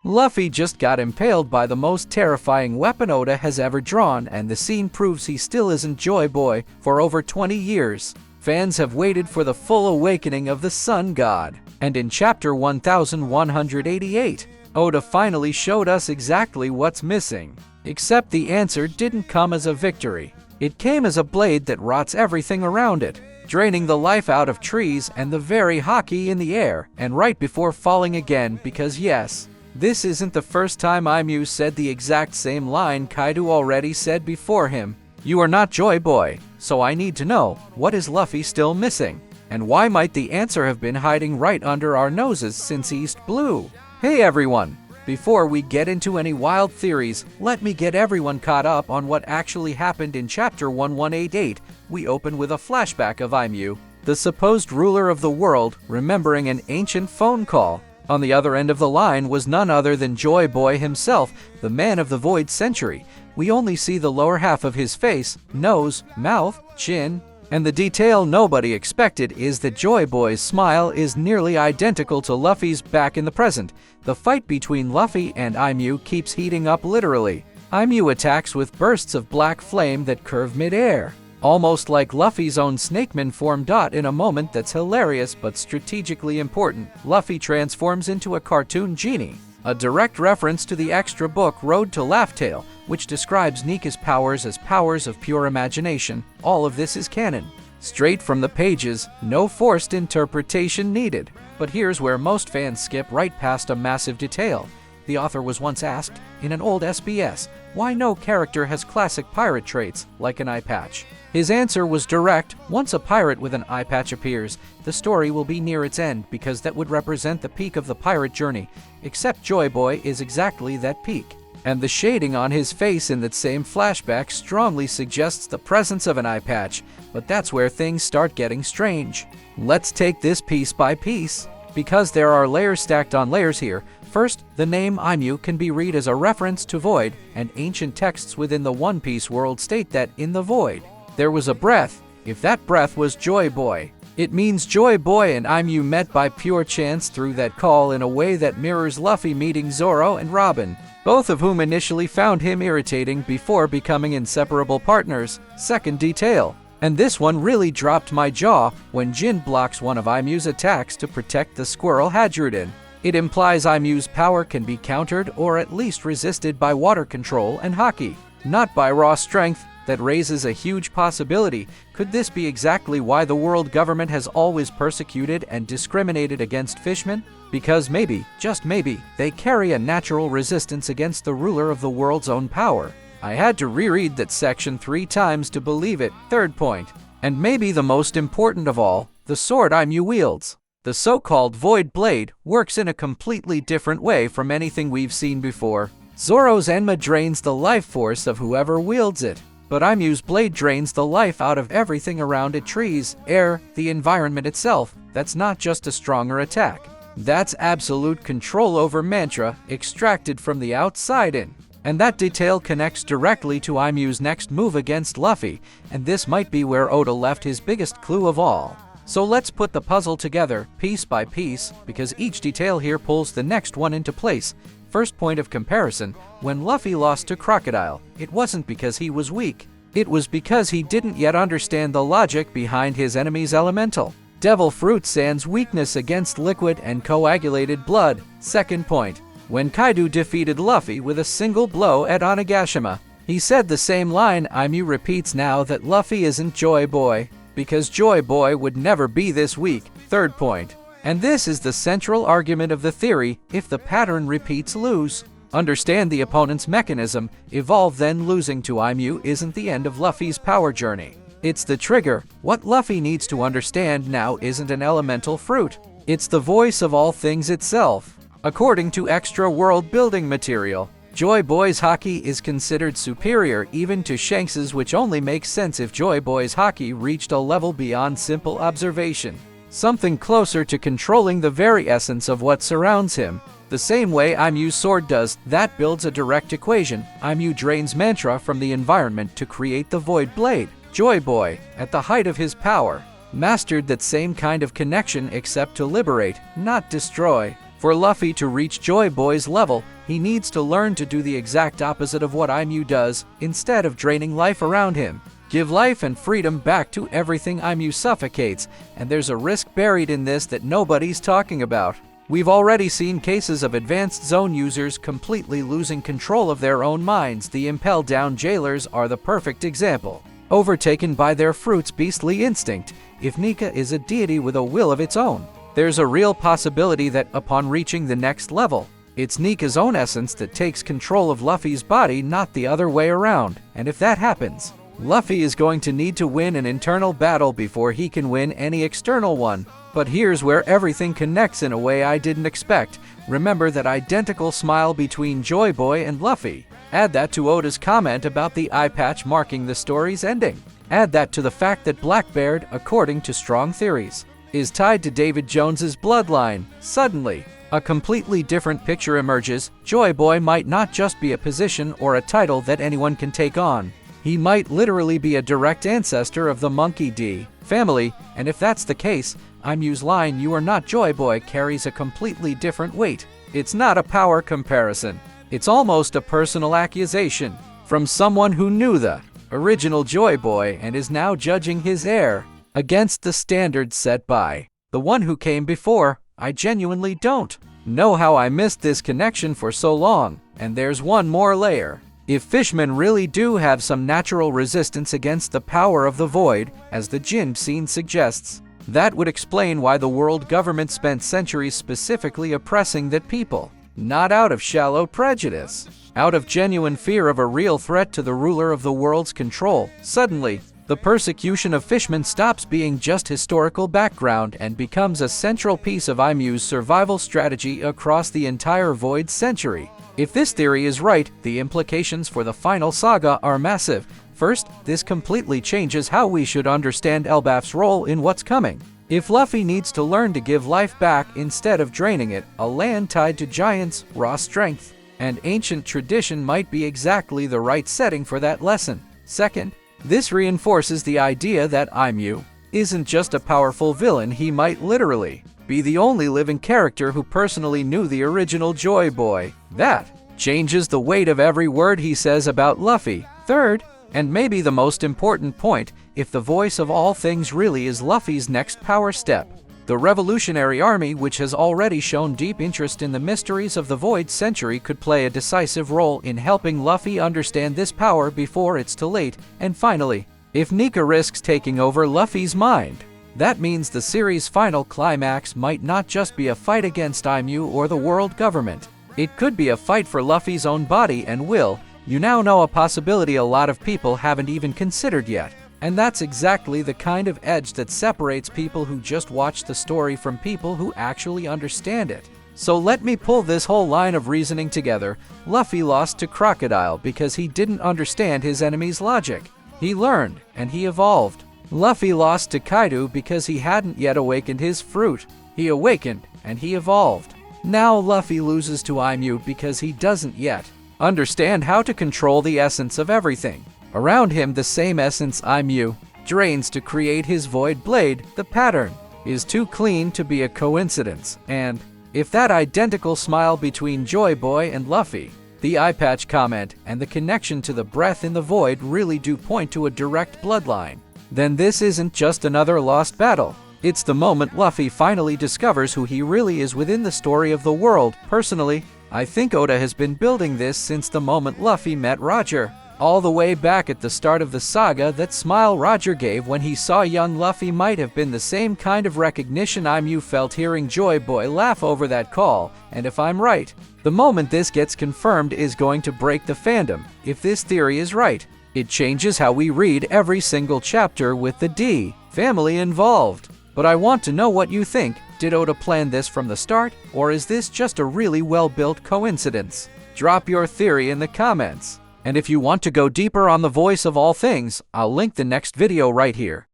Luffy just got impaled by the most terrifying weapon Oda has ever drawn, and the scene proves he still isn't Joy Boy for over 20 years. Fans have waited for the full awakening of the Sun God, and in chapter 1188, Oda finally showed us exactly what's missing. Except the answer didn't come as a victory. It came as a blade that rots everything around it, draining the life out of trees and the very Haki in the air, and right before falling again because yes, this isn't the first time Aimu said the exact same line Kaido already said before him. You are not Joy Boy, so I need to know, what is Luffy still missing? And why might the answer have been hiding right under our noses since East Blue? Hey everyone! Before we get into any wild theories, let me get everyone caught up on what actually happened in chapter 1188. We open with a flashback of Aimu, the supposed ruler of the world, remembering an ancient phone call. On the other end of the line was none other than Joy Boy himself, the man of the Void Century. We only see the lower half of his face, nose, mouth, chin, and the detail nobody expected is that Joy Boy's smile is nearly identical to Luffy's back in the present. The fight between Luffy and Aimu keeps heating up literally. Aimu attacks with bursts of black flame that curve mid-air, almost like Luffy's own snakeman form. In a moment that's hilarious but strategically important, Luffy transforms into a cartoon genie, a direct reference to the extra book Road to Laugh-Tale, which describes Nika's powers as powers of pure imagination. All of this is canon, straight from the pages, no forced interpretation needed. But here's where most fans skip right past a massive detail. The author was once asked, in an old SBS, why no character has classic pirate traits, like an eyepatch. His answer was direct: once a pirate with an eyepatch appears, the story will be near its end because that would represent the peak of the pirate journey. Except Joy Boy is exactly that peak. And the shading on his face in that same flashback strongly suggests the presence of an eyepatch, but that's where things start getting strange. Let's take this piece by piece, because there are layers stacked on layers here. First, the name Aimu can be read as a reference to Void, and ancient texts within the One Piece world state that in the Void there was a breath. If that breath was Joy Boy, it means Joy Boy and Aimu met by pure chance through that call in a way that mirrors Luffy meeting Zoro and Robin, both of whom initially found him irritating before becoming inseparable partners. Second detail, and this one really dropped my jaw, when Jin blocks one of Aimu's attacks to protect the squirrel Hadrudin. It implies Aimu's power can be countered or at least resisted by water control and Haki, not by raw strength. That raises a huge possibility. Could this be exactly why the world government has always persecuted and discriminated against fishmen? Because maybe, just maybe, they carry a natural resistance against the ruler of the world's own power. I had to reread that section 3 times to believe it. Third point, and maybe the most important of all, the sword Aimu wields. The so-called Void Blade works in a completely different way from anything we've seen before. Zoro's Enma drains the life force of whoever wields it, but Aimu's blade drains the life out of everything around it: trees, air, the environment itself. That's not just a stronger attack. That's absolute control over mantra, extracted from the outside in. And that detail connects directly to Aimu's next move against Luffy, and this might be where Oda left his biggest clue of all. So let's put the puzzle together, piece by piece, because each detail here pulls the next one into place. First point of comparison, when Luffy lost to Crocodile, it wasn't because he was weak. It was because he didn't yet understand the logic behind his enemy's elemental. Devil Fruit Sand's weakness against liquid and coagulated blood. Second point, when Kaido defeated Luffy with a single blow at Onigashima, he said the same line Aimu repeats now, that Luffy isn't Joy Boy, because Joy Boy would never be this weak. Third point, and this is the central argument of the theory: if the pattern repeats, lose. Understand the opponent's mechanism, evolve, then losing to Aimu isn't the end of Luffy's power journey. It's the trigger. What Luffy needs to understand now isn't an elemental fruit. It's the voice of all things itself. According to extra world building material, Joy Boy's Haki is considered superior even to Shanks's, which only makes sense if Joy Boy's Haki reached a level beyond simple observation, something closer to controlling the very essence of what surrounds him. The same way Aimu's sword does. That builds a direct equation. Aimu drains mantra from the environment to create the Void Blade. Joy Boy, at the height of his power, mastered that same kind of connection, except to liberate, not destroy. For Luffy to reach Joy Boy's level, he needs to learn to do the exact opposite of what Imyu does, instead of draining life around him. Give life and freedom back to everything Imyu suffocates, and there's a risk buried in this that nobody's talking about. We've already seen cases of advanced zone users completely losing control of their own minds. The Impel Down jailers are the perfect example. Overtaken by their fruit's beastly instinct, if Nika is a deity with a will of its own, there's a real possibility that upon reaching the next level, it's Nika's own essence that takes control of Luffy's body, not the other way around. And if that happens, Luffy is going to need to win an internal battle before he can win any external one. But here's where everything connects in a way I didn't expect. Remember that identical smile between Joy Boy and Luffy. Add that to Oda's comment about the eyepatch marking the story's ending. Add that to the fact that Blackbeard, according to strong theories, is tied to David Jones's bloodline. Suddenly, a completely different picture emerges. Joy Boy might not just be a position or a title that anyone can take on. He might literally be a direct ancestor of the Monkey D family, and if that's the case, Imyu's line "You are not Joy Boy" carries a completely different weight. It's not a power comparison. It's almost a personal accusation from someone who knew the original Joy Boy and is now judging his heir against the standards set by the one who came before. I genuinely don't know how I missed this connection for so long. And there's one more layer. If fishmen really do have some natural resistance against the power of the void, as the Jinbe scene suggests, that would explain why the world government spent centuries specifically oppressing that people, not out of shallow prejudice, out of genuine fear of a real threat to the ruler of the world's control. Suddenly, the persecution of fishmen stops being just historical background and becomes a central piece of Imyu's survival strategy across the entire Void century. If this theory is right, the implications for the Final Saga are massive. First, this completely changes how we should understand Elbaf's role in what's coming. If Luffy needs to learn to give life back instead of draining it, a land tied to giants, raw strength, and ancient tradition might be exactly the right setting for that lesson. Second, this reinforces the idea that Imyu isn't just a powerful villain. He might literally be the only living character who personally knew the original Joy Boy. That changes the weight of every word he says about Luffy. Third, and maybe the most important point, if the voice of all things really is Luffy's next power step, the Revolutionary Army, which has already shown deep interest in the mysteries of the Void Century, could play a decisive role in helping Luffy understand this power before it's too late. And finally, if Nika risks taking over Luffy's mind, that means the series' final climax might not just be a fight against Imyu or the world government. It could be a fight for Luffy's own body and will. You now know a possibility a lot of people haven't even considered yet. And that's exactly the kind of edge that separates people who just watch the story from people who actually understand it. So let me pull this whole line of reasoning together. Luffy lost to Crocodile because he didn't understand his enemy's logic. He learned, and he evolved. Luffy lost to Kaido because he hadn't yet awakened his fruit. He awakened, and he evolved. Now Luffy loses to Imyu because he doesn't yet understand how to control the essence of everything around him. The same essence Imyu drains to create his Void Blade. The pattern is too clean to be a coincidence. And if that identical smile between Joy Boy and Luffy, the eyepatch comment, and the connection to the breath in the void really do point to a direct bloodline, then this isn't just another lost battle. It's the moment Luffy finally discovers who he really is within the story of the world. Personally, I think Oda has been building this since the moment Luffy met Roger. All the way back at the start of the saga, that smile Roger gave when he saw young Luffy might have been the same kind of recognition Imyu felt hearing Joy Boy laugh over that call. And if I'm right, the moment this gets confirmed is going to break the fandom. If this theory is right, it changes how we read every single chapter with the D family involved. But I want to know what you think. Did Oda plan this from the start, or is this just a really well-built coincidence? Drop your theory in the comments. And if you want to go deeper on the voice of all things, I'll link the next video right here.